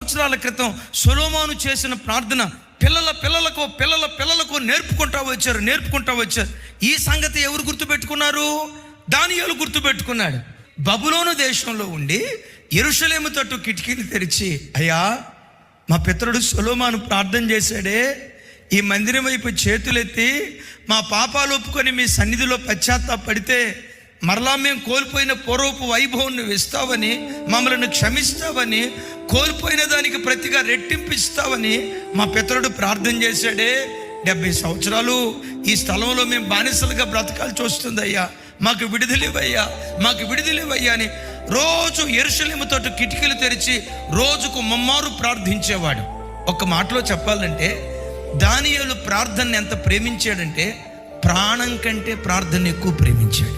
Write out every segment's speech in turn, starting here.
సంవత్సరాల క్రితం సొలొమోను చేసిన ప్రార్థన పిల్లలకు నేర్పుకుంటా వచ్చారు. ఈ సంగతి ఎవరు గుర్తుపెట్టుకున్నారు? దానియేలు గుర్తుపెట్టుకున్నాడు. బబులోను దేశంలో ఉండి యెరూషలేము తట్టు కిటికీలు తెరిచి, అయ్యా మా పితరుడు సొలొమోను ప్రార్థన చేశాడే, ఈ మందిరం వైపు చేతులెత్తి మా పాపాలు ఒప్పుకొని మీ సన్నిధిలో పశ్చాత్తాపడితే మరలా మేము కోల్పోయిన పూర్వపు వైభవం నువ్వు ఇస్తావని, మమ్మల్ని క్షమిస్తావని, కోల్పోయిన దానికి ప్రతిగా రెట్టింపిస్తావని మా పితరుడు ప్రార్థన చేశాడే. 70 సంవత్సరాలు ఈ స్థలంలో మేము బానిసలుగా బ్రతకాల్సి వస్తుందయ్యా, మాకు విడుదలివయ్యా అని రోజు యెరూషలేము తోటి కిటికీలు తెరిచి రోజుకు ముమ్మారు ప్రార్థించేవాడు. ఒక మాటలో చెప్పాలంటే దానియేలు ప్రార్థనని ఎంత ప్రేమించాడంటే ప్రాణం కంటే ప్రార్థన ఎక్కువ ప్రేమించాడు.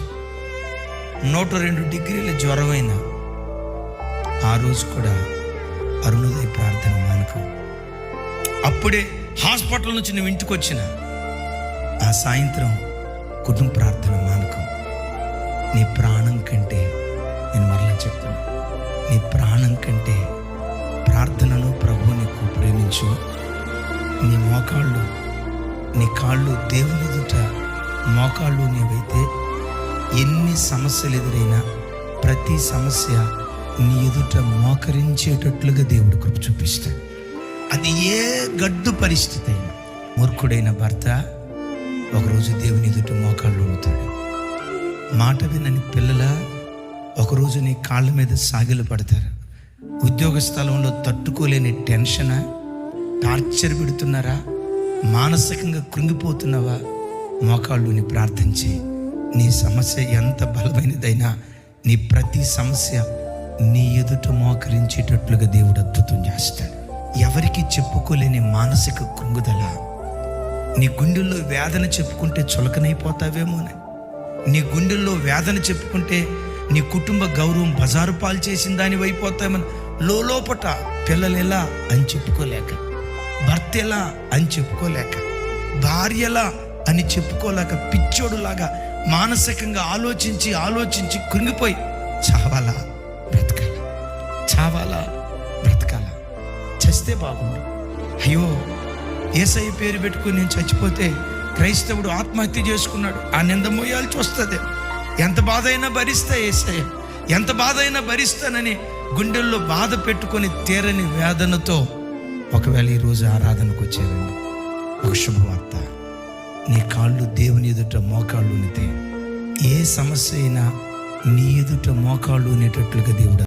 102 డిగ్రీల జ్వరమైన ఆ రోజు కూడా అరుణోదయ ప్రార్థన మానుకో. అప్పుడే హాస్పిటల్ నుంచి నువ్వు ఇంటికి వచ్చిన ఆ సాయంత్రం కుటుంబ ప్రార్థన మానుకో. నీ ప్రాణం కంటే, నేను మరలా చెప్తున్నా, నీ ప్రాణం కంటే ప్రార్థనను ప్రభువుని ఎక్కువ ప్రేమించు. నీ మోకాళ్ళు, నీ కాళ్ళు దేవుని ఎదుట మోకాళ్ళు నీవైతే ఎన్ని సమస్యలు ఎదురైనా ప్రతి సమస్య నీ ఎదుట మోకరించేటట్లుగా దేవుడు కృప చూపిస్తాడు. అది ఏ గడ్డు పరిస్థితి అయినా. మూర్ఖుడైన భర్త ఒకరోజు దేవుని ఎదుట మోకాళ్ళు ఉంగుతాడు. మాట వినని పిల్లల ఒకరోజు నీ కాళ్ళ మీద సాగిలు పడతారు. ఉద్యోగ స్థలంలో తట్టుకోలేని టెన్షన్, టార్చర్ పెడుతున్నారా, మానసికంగా కృంగిపోతున్నావా, మోకాళ్ళుని ప్రార్థించి నీ సమస్య ఎంత బలమైనదైనా నీ ప్రతి సమస్య నీ ఎదుట మోకరించేటట్లుగా దేవుడు అద్భుతం చేస్తాడు. ఎవరికి చెప్పుకోలేని మానసిక కృంగుదల, నీ గుండెల్లో వేదన చెప్పుకుంటే చులకనైపోతావేమోని, నీ గుండెల్లో వేదన చెప్పుకుంటే నీ కుటుంబ గౌరవం బజారు పాలు చేసిన దాని అయిపోతామని లోపట పిల్లలు ఎలా అని చెప్పుకోలేక, భర్త ఎలా అని చెప్పుకోలేక, భార్య ఎలా అని చెప్పుకోలేక పిచ్చోడులాగా మానసికంగా ఆలోచించి కృంగిపోయి చావాలా బ్రతకాలా, చస్తే బాగుండు, అయ్యో యేసయ్య పేరు పెట్టుకుని నేను చచ్చిపోతే క్రైస్తవుడు ఆత్మహత్య చేసుకున్నాడు, ఆ నింద మోయాల్సి వస్తుంది, ఎంత బాధ అయినా భరిస్తా యేసయ్య, ఎంత బాధ అయినా భరిస్తానని గుండెల్లో బాధ పెట్టుకొని తీరని వేదనతో ఒకవేళ ఈరోజు ఆరాధనకు వచ్చారండి, ఒక శుభవార్త. నీ కాళ్ళు దేవుని ఎదుట మోకాళ్ళు ఉనితే ఏ సమస్య అయినా నీ ఎదుట మోకాళ్ళు ఉండేటట్లుగా దేవుడు